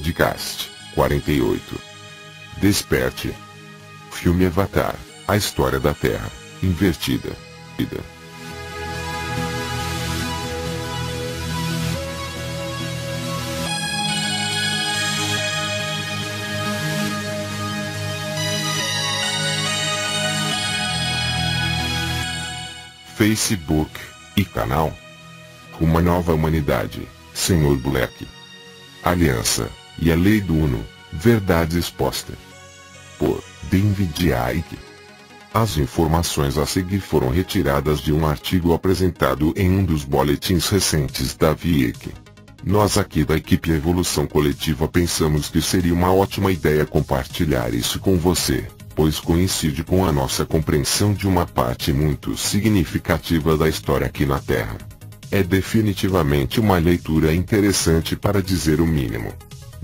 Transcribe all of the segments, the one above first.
Podcast 48. Desperte. Filme Avatar, a história da Terra, invertida. Facebook e canal. Uma nova humanidade, Sr. Black. Aliança e a Lei do Uno, verdade exposta. Por David Icke. As informações a seguir foram retiradas de um artigo apresentado em um dos boletins recentes da Icke. Nós aqui da equipe Evolução Coletiva pensamos que seria uma ótima ideia compartilhar isso com você, pois coincide com a nossa compreensão de uma parte muito significativa da história aqui na Terra. É definitivamente uma leitura interessante para dizer o mínimo.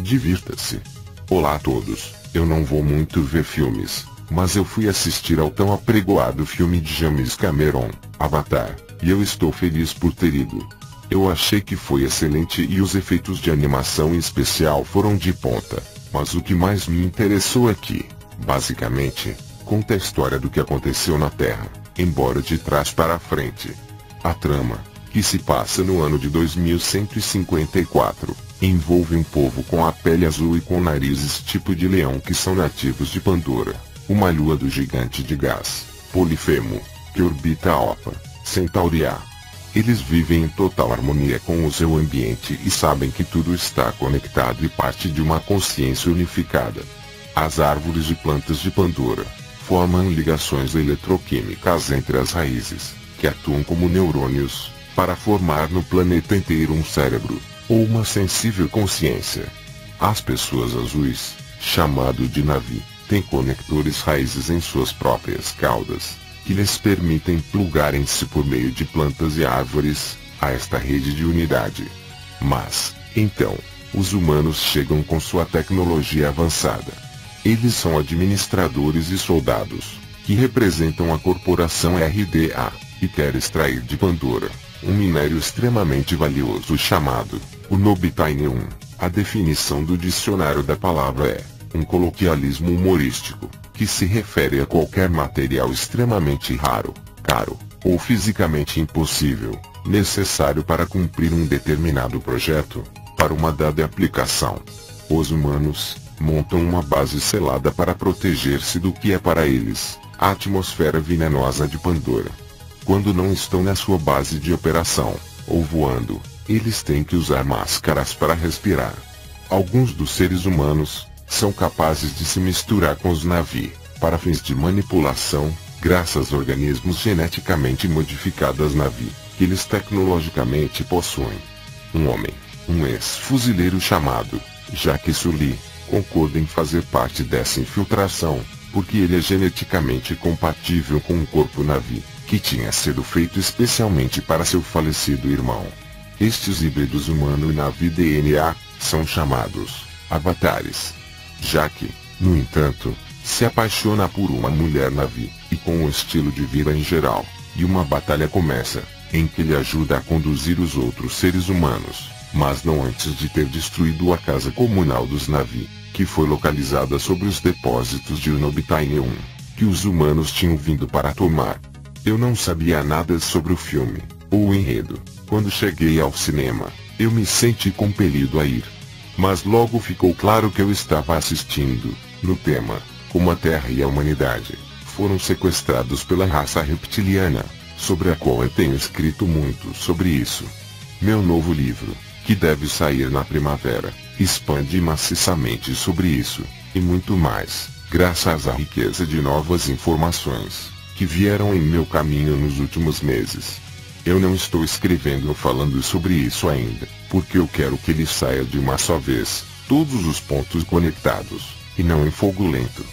Divirta-se. Olá a todos, eu não vou muito ver filmes, mas eu fui assistir ao tão apregoado filme de James Cameron, Avatar, e eu estou feliz por ter ido. Eu achei que foi excelente e os efeitos de animação especial foram de ponta, mas o que mais me interessou aqui, basicamente, conta a história do que aconteceu na Terra, embora de trás para frente. A trama, que se passa no ano de 2154, envolve um povo com a pele azul e com narizes tipo de leão que são nativos de Pandora, uma lua do gigante de gás, Polifemo, que orbita a Opa Centauri A. Eles vivem em total harmonia com o seu ambiente e sabem que tudo está conectado e parte de uma consciência unificada. As árvores e plantas de Pandora formam ligações eletroquímicas entre as raízes, que atuam como neurônios, para formar no planeta inteiro um cérebro, ou uma sensível consciência. As pessoas azuis, chamado de Na'vi, têm conectores raízes em suas próprias caudas, que lhes permitem plugarem-se por meio de plantas e árvores, a esta rede de unidade. Mas, então, os humanos chegam com sua tecnologia avançada. Eles são administradores e soldados, que representam a corporação RDA, e quer extrair de Pandora um minério extremamente valioso chamado Unobtainium. A definição do dicionário da palavra é um coloquialismo humorístico, que se refere a qualquer material extremamente raro, caro, ou fisicamente impossível, necessário para cumprir um determinado projeto, para uma dada aplicação. Os humanos montam uma base selada para proteger-se do que é para eles a atmosfera venenosa de Pandora. Quando não estão na sua base de operação, ou voando, eles têm que usar máscaras para respirar. Alguns dos seres humanos são capazes de se misturar com os Na'vi, para fins de manipulação, graças a organismos geneticamente modificados Na'vi, que eles tecnologicamente possuem. Um homem, um ex-fuzileiro chamado Jacques Sully, concorda em fazer parte dessa infiltração, porque ele é geneticamente compatível com um corpo Na'vi, que tinha sido feito especialmente para seu falecido irmão. Estes híbridos humano e Na'vi DNA são chamados avatares. Jacques, no entanto, se apaixona por uma mulher Na'vi, e com o estilo de vida em geral, e uma batalha começa, em que ele ajuda a conduzir os outros seres humanos, mas não antes de ter destruído a casa comunal dos Na'vi, que foi localizada sobre os depósitos de Unobtainium, que os humanos tinham vindo para tomar. Eu não sabia nada sobre o filme, ou o enredo. Quando cheguei ao cinema, eu me senti compelido a ir. Mas logo ficou claro que eu estava assistindo, no tema, como a Terra e a humanidade foram sequestrados pela raça reptiliana, sobre a qual eu tenho escrito muito sobre isso. Meu novo livro, que deve sair na primavera, expande maciçamente sobre isso, e muito mais, graças à riqueza de novas informações que vieram em meu caminho nos últimos meses. Eu não estou escrevendo ou falando sobre isso ainda, porque eu quero que ele saia de uma só vez, todos os pontos conectados, e não em fogo lento.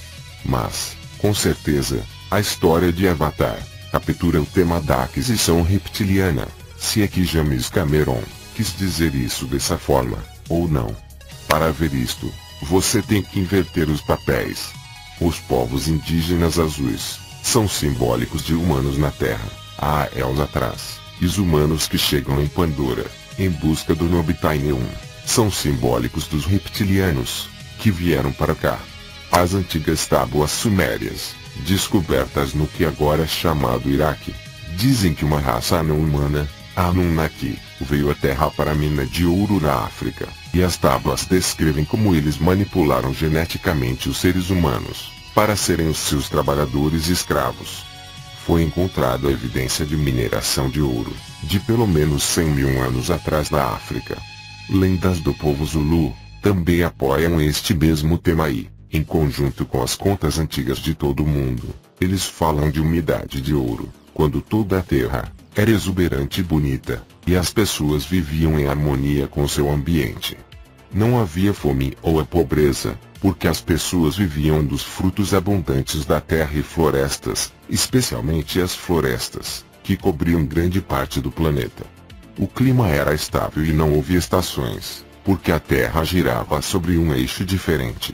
Mas, com certeza, a história de Avatar captura o tema da aquisição reptiliana, se é que James Cameron quis dizer isso dessa forma, ou não. Para ver isto, você tem que inverter os papéis. Os povos indígenas azuis são simbólicos de humanos na Terra, há anos atrás, e os humanos que chegam em Pandora, em busca do Unobtainium, são simbólicos dos reptilianos, que vieram para cá. As antigas tábuas sumérias, descobertas no que agora é chamado Iraque, dizem que uma raça não humana, a Anunnaki, veio à Terra para a mina de ouro na África, e as tábuas descrevem como eles manipularam geneticamente os seres humanos, para serem os seus trabalhadores e escravos. Foi encontrada a evidência de mineração de ouro, de pelo menos 100 mil anos atrás na África. Lendas do povo Zulu também apoiam este mesmo tema aí, em conjunto com as contas antigas de todo o mundo. Eles falam de uma idade de ouro, quando toda a terra era exuberante e bonita, e as pessoas viviam em harmonia com seu ambiente. Não havia fome ou a pobreza, porque as pessoas viviam dos frutos abundantes da terra e florestas, especialmente as florestas, que cobriam grande parte do planeta. O clima era estável e não havia estações, porque a Terra girava sobre um eixo diferente.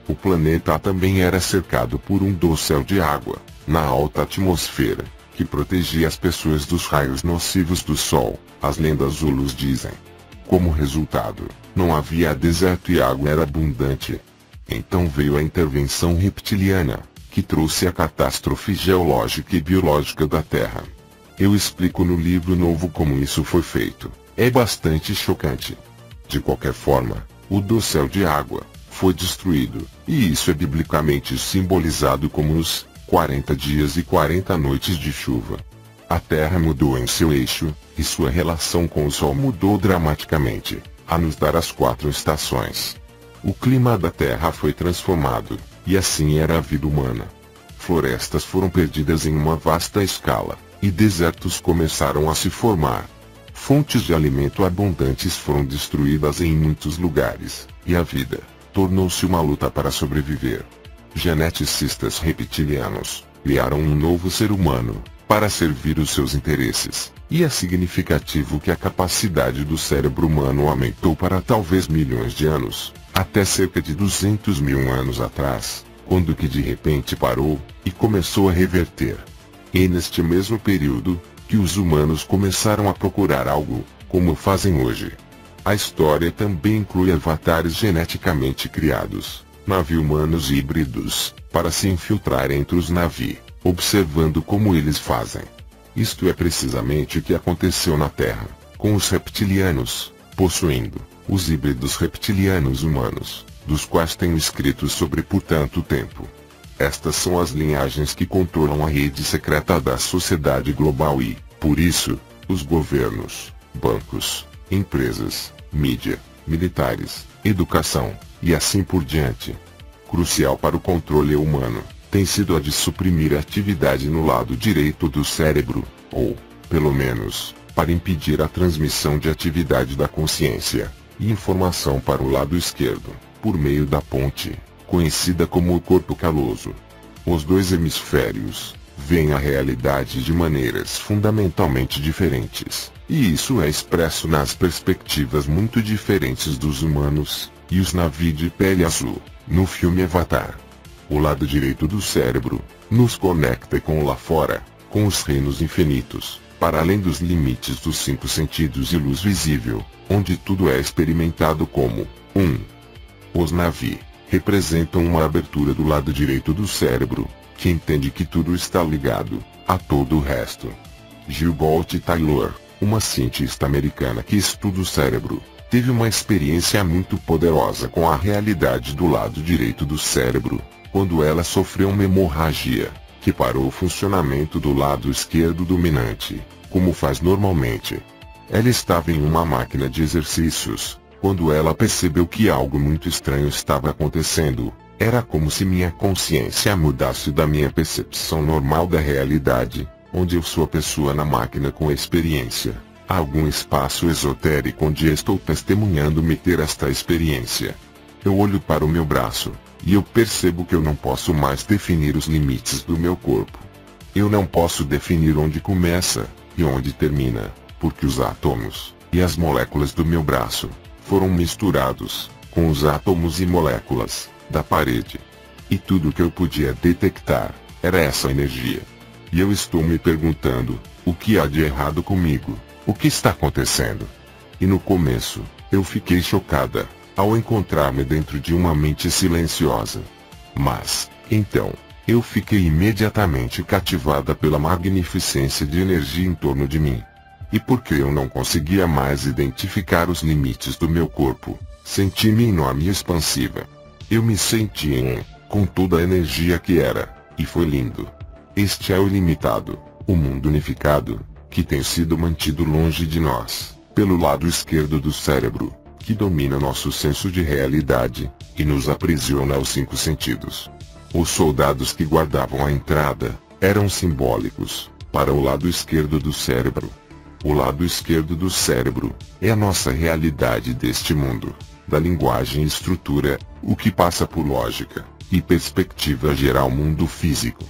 O planeta também era cercado por um dossel de água, na alta atmosfera, que protegia as pessoas dos raios nocivos do Sol, as lendas zulus dizem. Como resultado, não havia deserto e a água era abundante. Então veio a intervenção reptiliana, que trouxe a catástrofe geológica e biológica da Terra. Eu explico no livro novo como isso foi feito. É bastante chocante. De qualquer forma, o dossel de água foi destruído, e isso é biblicamente simbolizado como os 40 dias e 40 noites de chuva. A Terra mudou em seu eixo, e sua relação com o Sol mudou dramaticamente, a nos dar as 4 estações. O clima da Terra foi transformado, e assim era a vida humana. Florestas foram perdidas em uma vasta escala, e desertos começaram a se formar. Fontes de alimento abundantes foram destruídas em muitos lugares, e a vida tornou-se uma luta para sobreviver. Geneticistas reptilianos criaram um novo ser humano, para servir os seus interesses, e é significativo que a capacidade do cérebro humano aumentou para talvez milhões de anos, até cerca de 200 mil anos atrás, quando que de repente parou, e começou a reverter. E neste mesmo período, que os humanos começaram a procurar algo, como fazem hoje. A história também inclui avatares geneticamente criados, navi-humanos híbridos, para se infiltrar entre os navi, observando como eles fazem. Isto é precisamente o que aconteceu na Terra, com os reptilianos, possuindo os híbridos reptilianos humanos, dos quais tenho escrito sobre por tanto tempo. Estas são as linhagens que controlam a rede secreta da sociedade global e, por isso, os governos, bancos, empresas, mídia, militares, educação, e assim por diante. Crucial para o controle humano tem sido a de suprimir a atividade no lado direito do cérebro, ou, pelo menos, para impedir a transmissão de atividade da consciência e informação para o lado esquerdo, por meio da ponte, conhecida como o corpo caloso. Os dois hemisférios veem a realidade de maneiras fundamentalmente diferentes, e isso é expresso nas perspectivas muito diferentes dos humanos e os navi de pele azul, no filme Avatar. O lado direito do cérebro nos conecta com o lá fora, com os reinos infinitos, para além dos limites dos 5 sentidos e luz visível, onde tudo é experimentado como 1. Os navi representam uma abertura do lado direito do cérebro, que entende que tudo está ligado a todo o resto. Gilbert Taylor, uma cientista americana que estuda o cérebro, teve uma experiência muito poderosa com a realidade do lado direito do cérebro, quando ela sofreu uma hemorragia, que parou o funcionamento do lado esquerdo dominante, como faz normalmente. Ela estava em uma máquina de exercícios, quando ela percebeu que algo muito estranho estava acontecendo. Era como se minha consciência mudasse da minha percepção normal da realidade, onde eu sou a pessoa na máquina com experiência, a algum espaço esotérico onde estou testemunhando-me ter esta experiência. Eu olho para o meu braço, e eu percebo que eu não posso mais definir os limites do meu corpo. Eu não posso definir onde começa, e onde termina, porque os átomos, e as moléculas do meu braço, foram misturados, com os átomos e moléculas, da parede. E tudo que eu podia detectar, era essa energia. E eu estou me perguntando, o que há de errado comigo? O que está acontecendo? E no começo, Eu fiquei chocada ao encontrar-me dentro de uma mente silenciosa. Mas, então, eu fiquei imediatamente cativada pela magnificência de energia em torno de mim. E porque eu não conseguia mais identificar os limites do meu corpo, senti-me enorme e expansiva. Eu me senti com toda a energia que era, e foi lindo. Este é o ilimitado, o mundo unificado, que tem sido mantido longe de nós, pelo lado esquerdo do cérebro, que domina nosso senso de realidade, e nos aprisiona aos 5 sentidos. Os soldados que guardavam a entrada, eram simbólicos, para o lado esquerdo do cérebro. O lado esquerdo do cérebro, é a nossa realidade deste mundo, da linguagem e estrutura, o que passa por lógica, e perspectiva geral mundo físico.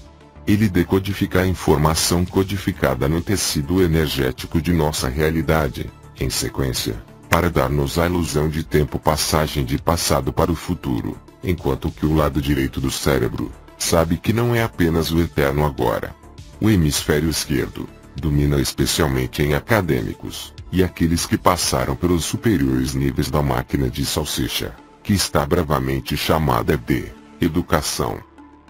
Ele decodifica a informação codificada no tecido energético de nossa realidade, em sequência, para dar-nos a ilusão de tempo passagem de passado para o futuro, enquanto que o lado direito do cérebro, sabe que não é apenas o eterno agora. O hemisfério esquerdo, domina especialmente em acadêmicos, e aqueles que passaram pelos superiores níveis da máquina de salsicha, que está bravamente chamada de educação.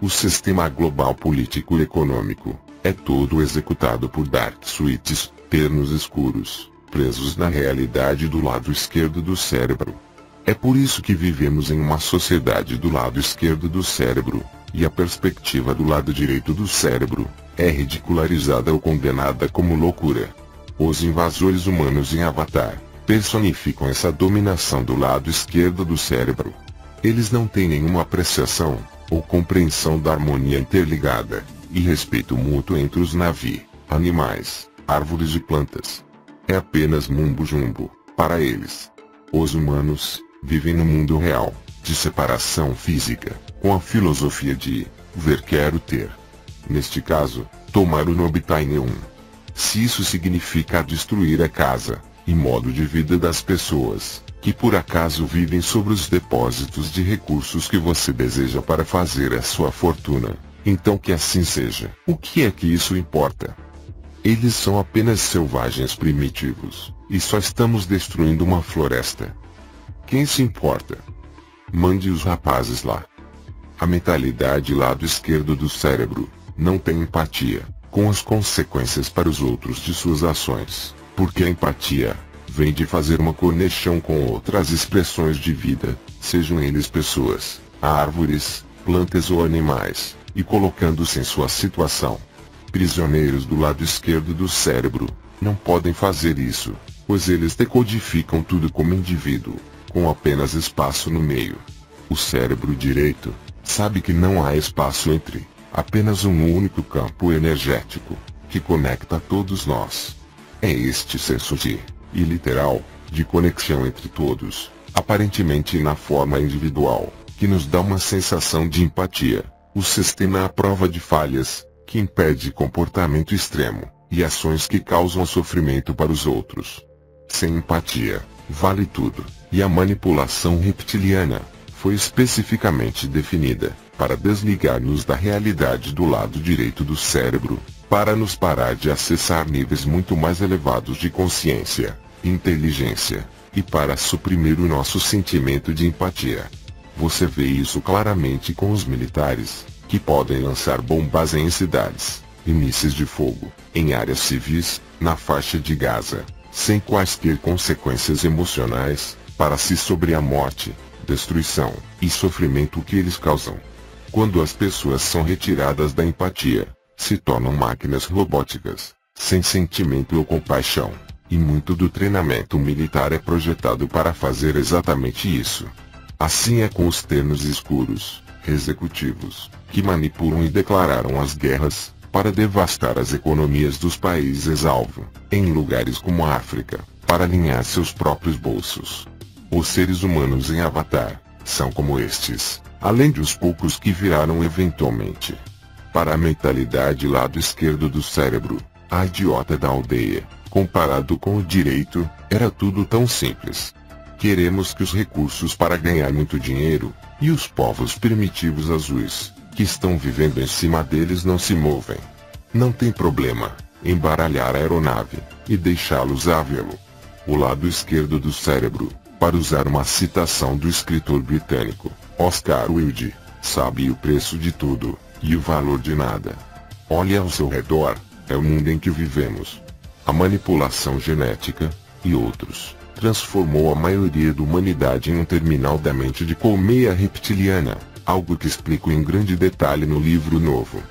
O sistema global político e econômico, é todo executado por dark suites, ternos escuros, presos na realidade do lado esquerdo do cérebro. É por isso que vivemos em uma sociedade do lado esquerdo do cérebro, e a perspectiva do lado direito do cérebro, é ridicularizada ou condenada como loucura. Os invasores humanos em Avatar, personificam essa dominação do lado esquerdo do cérebro. Eles não têm nenhuma apreciação, ou compreensão da harmonia interligada, e respeito mútuo entre os Na'vi, animais, árvores e plantas. É apenas mumbo-jumbo, para eles. Os humanos, vivem no mundo real, de separação física, com a filosofia de, ver quero ter. Neste caso, tomar o Nobitain 1. Se isso significa destruir a casa, e modo de vida das pessoas, que por acaso vivem sobre os depósitos de recursos que você deseja para fazer a sua fortuna, então que assim seja. O que é que isso importa? Eles são apenas selvagens primitivos, e só estamos destruindo uma floresta. Quem se importa? Mande os rapazes lá. A mentalidade lado esquerdo do cérebro, não tem empatia, com as consequências para os outros de suas ações, porque a empatia, vem de fazer uma conexão com outras expressões de vida, sejam eles pessoas, árvores, plantas ou animais, e colocando-se em sua situação. Prisioneiros do lado esquerdo do cérebro, não podem fazer isso, pois eles decodificam tudo como indivíduo, com apenas espaço no meio. O cérebro direito, sabe que não há espaço entre, apenas um único campo energético, que conecta todos nós. É este senso de, e literal, de conexão entre todos, aparentemente na forma individual, que nos dá uma sensação de empatia. O sistema à prova de falhas, que impede comportamento extremo, e ações que causam sofrimento para os outros. Sem empatia, vale tudo, e a manipulação reptiliana, foi especificamente definida, para desligar-nos da realidade do lado direito do cérebro, para nos parar de acessar níveis muito mais elevados de consciência, inteligência, e para suprimir o nosso sentimento de empatia. Você vê isso claramente com os militares, que podem lançar bombas em cidades, e mísseis de fogo, em áreas civis, na faixa de Gaza, sem quaisquer consequências emocionais, para si sobre a morte, destruição, e sofrimento que eles causam. Quando as pessoas são retiradas da empatia, se tornam máquinas robóticas, sem sentimento ou compaixão, e muito do treinamento militar é projetado para fazer exatamente isso. Assim é com os ternos escuros, executivos, que manipulam e declararam as guerras, para devastar as economias dos países-alvo, em lugares como a África, para alinhar seus próprios bolsos. Os seres humanos em Avatar, são como estes, além de os poucos que viraram eventualmente. Para a mentalidade lado esquerdo do cérebro, a idiota da aldeia, comparado com o direito, era tudo tão simples. Queremos que os recursos para ganhar muito dinheiro, e os povos primitivos azuis, que estão vivendo em cima deles não se movem. Não tem problema, embaralhar a aeronave, e deixá-los a vê-lo. O lado esquerdo do cérebro, Para usar uma citação do escritor britânico, Oscar Wilde, sabe o preço de tudo, e o valor de nada. Olhe ao seu redor, é o mundo em que vivemos. A manipulação genética, e outros, transformou a maioria da humanidade em um terminal da mente de colmeia reptiliana, algo que explico em grande detalhe no livro novo.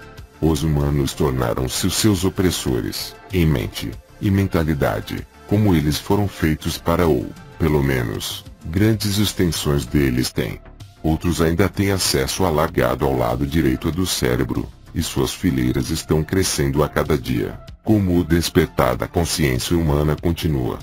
Os humanos tornaram-se os seus opressores, em mente e mentalidade, como eles foram feitos para ou, pelo menos, grandes extensões deles têm. Outros ainda têm acesso alargado ao lado direito do cérebro, e suas fileiras estão crescendo a cada dia, como o despertar da consciência humana continua.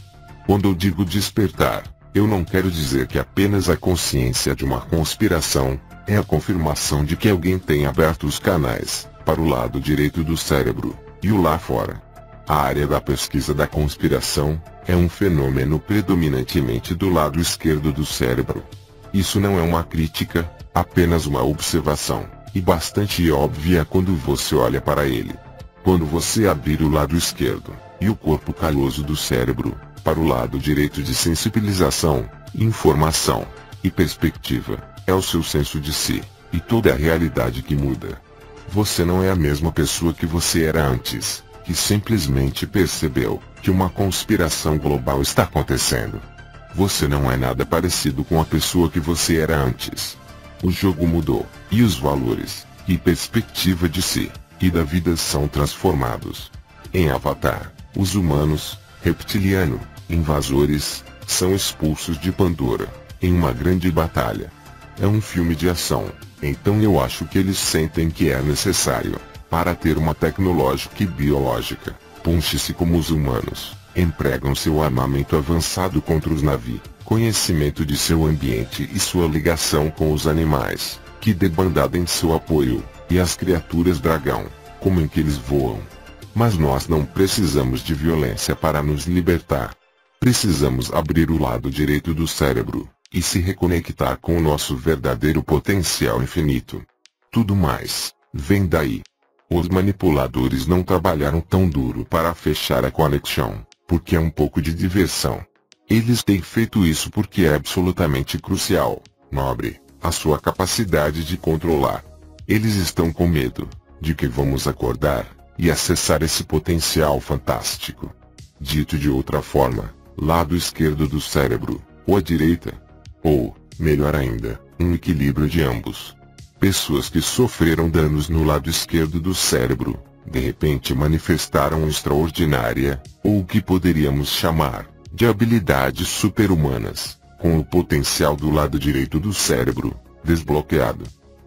Quando eu digo despertar, eu não quero dizer que apenas a consciência de uma conspiração é a confirmação de que alguém tem aberto os canais para o lado direito do cérebro, e o lá fora. A área da pesquisa da conspiração é um fenômeno predominantemente do lado esquerdo do cérebro. Isso não é uma crítica, apenas uma observação, e bastante óbvia quando você olha para ele. Quando você abrir o lado esquerdo, e o corpo calloso do cérebro, para o lado direito de sensibilização, informação e perspectiva, é o seu senso de si, e toda a realidade que muda. Você não é a mesma pessoa que você era antes, que simplesmente percebeu que uma conspiração global está acontecendo. Você não é nada parecido com a pessoa que você era antes. O jogo mudou, e os valores, e perspectiva de si, e da vida são transformados. Em Avatar, os humanos, reptiliano, invasores, são expulsos de Pandora, em uma grande batalha. É um filme de ação, então eu acho que eles sentem que é necessário, para ter uma tecnológica e biológica, punche-se como os humanos, empregam seu armamento avançado contra os navios, conhecimento de seu ambiente e sua ligação com os animais, que debandada em seu apoio, e as criaturas dragão, como em que eles voam. Mas nós não precisamos de violência para nos libertar. Precisamos abrir o lado direito do cérebro, e se reconectar com o nosso verdadeiro potencial infinito. Tudo mais, vem daí. Os manipuladores não trabalharam tão duro para fechar a conexão, porque é um pouco de diversão. Eles têm feito isso porque é absolutamente crucial, nobre, a sua capacidade de controlar. Eles estão com medo de que vamos acordar e acessar esse potencial fantástico. Dito de outra forma, lado esquerdo do cérebro, ou a direita. Ou, melhor ainda, um equilíbrio de ambos. Pessoas que sofreram danos no lado esquerdo do cérebro, de repente manifestaram extraordinária, ou o que poderíamos chamar, de habilidades super-humanas, com o potencial do lado direito do cérebro, desbloqueado.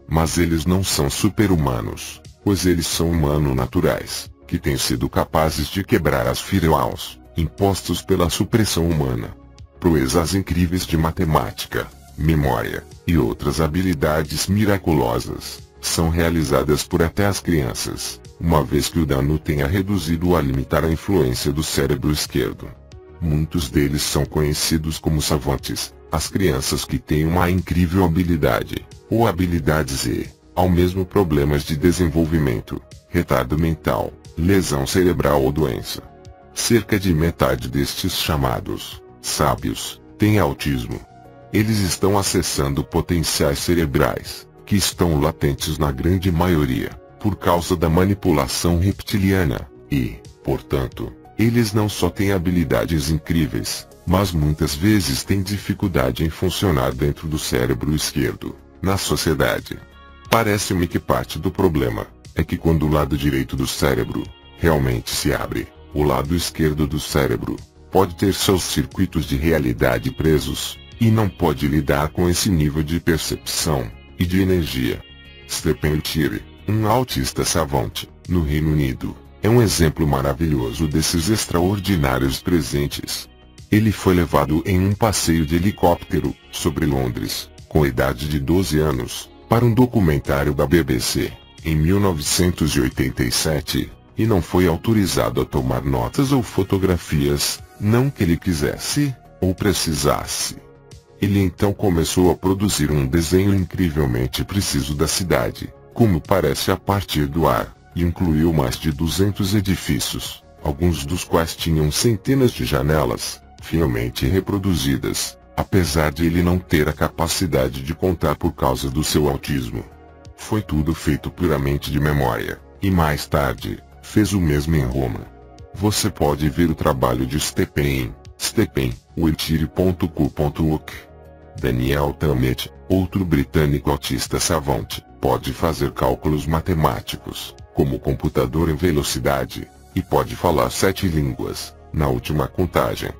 Mas eles não são super-humanos, pois eles são humano-naturais, que têm sido capazes de quebrar as firewalls, impostos pela supressão humana. Proezas incríveis de matemática, memória, e outras habilidades miraculosas, são realizadas por até as crianças, uma vez que o dano tenha reduzido a limitar a influência do cérebro esquerdo. Muitos deles são conhecidos como savantes, as crianças que têm uma incrível habilidade, ou habilidades e, ao mesmo problemas de desenvolvimento, retardo mental, lesão cerebral ou doença. Cerca de metade destes chamados sábios têm autismo. Eles estão acessando potenciais cerebrais, que estão latentes na grande maioria, por causa da manipulação reptiliana, e, portanto, eles não só têm habilidades incríveis, mas muitas vezes têm dificuldade em funcionar dentro do cérebro esquerdo, na sociedade. Parece-me que parte do problema é que quando o lado direito do cérebro realmente se abre, o lado esquerdo do cérebro pode ter seus circuitos de realidade presos, e não pode lidar com esse nível de percepção e de energia. Stephen Leary, um autista savante, no Reino Unido, é um exemplo maravilhoso desses extraordinários presentes. Ele foi levado em um passeio de helicóptero sobre Londres, com a idade de 12 anos, para um documentário da BBC, em 1987, e não foi autorizado a tomar notas ou fotografias, não que ele quisesse, ou precisasse. Ele então começou a produzir um desenho incrivelmente preciso da cidade, como parece a partir do ar, e incluiu mais de 200 edifícios, alguns dos quais tinham centenas de janelas, fielmente reproduzidas, apesar de ele não ter a capacidade de contar por causa do seu autismo. Foi tudo feito puramente de memória, e mais tarde, fez o mesmo em Roma. Você pode ver o trabalho de Stepen, witire.co.uk. Daniel Tammet, outro britânico autista savant, pode fazer cálculos matemáticos, como computador em velocidade, e pode falar 7 línguas, na última contagem.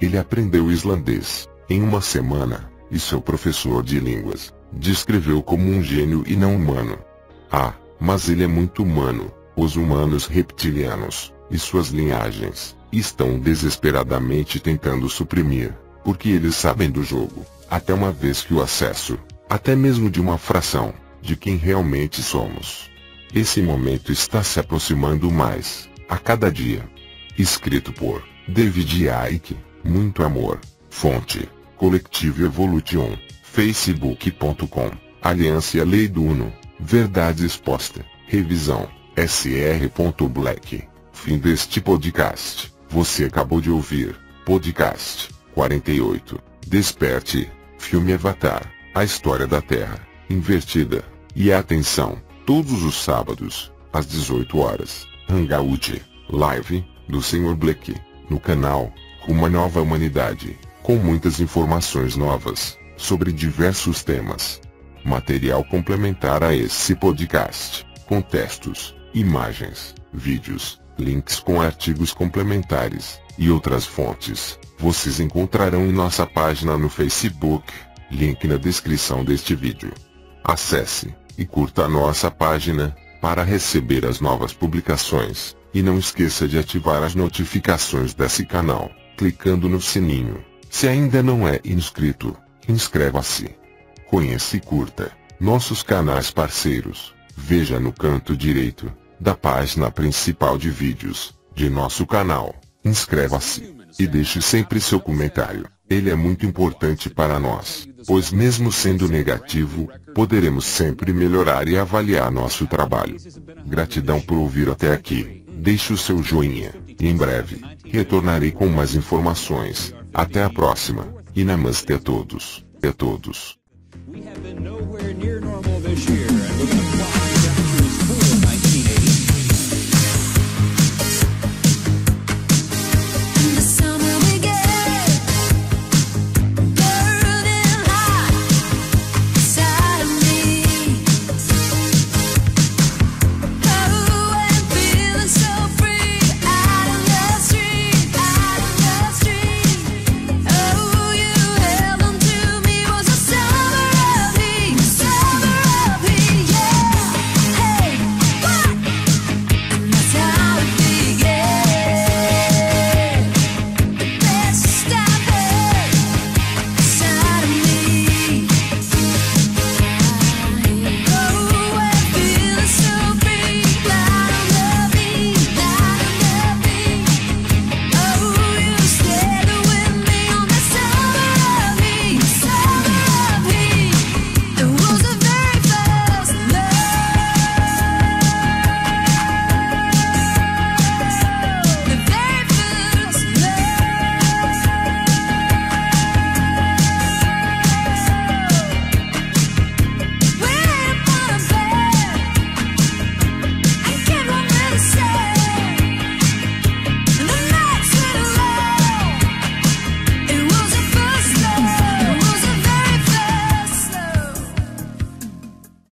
Ele aprendeu islandês, em uma semana, e seu professor de línguas descreveu como um gênio e não humano. Ah, mas ele é muito humano. Os humanos reptilianos, e suas linhagens, estão desesperadamente tentando suprimir, porque eles sabem do jogo, até uma vez que o acesso, até mesmo de uma fração, de quem realmente somos. Esse momento está se aproximando mais, a cada dia. Escrito por David Icke, muito amor, fonte, Collective Evolution, facebook.com, Aliança Lei do Uno, verdade exposta, revisão, sr.black. Fim deste podcast. Você acabou de ouvir, podcast 48, Desperte, filme Avatar, a história da Terra, invertida. E atenção, todos os sábados, às 18 horas, Hangout, live, do Sr. Black, no canal, Uma Nova Humanidade, com muitas informações novas, sobre diversos temas. Material complementar a esse podcast, com textos, imagens, vídeos, links com artigos complementares, e outras fontes, vocês encontrarão em nossa página no Facebook, link na descrição deste vídeo. Acesse, e curta a nossa página, para receber as novas publicações, e não esqueça de ativar as notificações desse canal, clicando no sininho. Se ainda não é inscrito, inscreva-se. Conheça e curta nossos canais parceiros. Veja no canto direito da página principal de vídeos de nosso canal. Inscreva-se e deixe sempre seu comentário. Ele é muito importante para nós, pois mesmo sendo negativo, poderemos sempre melhorar e avaliar nosso trabalho. Gratidão por ouvir até aqui. Deixe o seu joinha, e em breve, retornarei com mais informações. Até a próxima, e namastê a todos,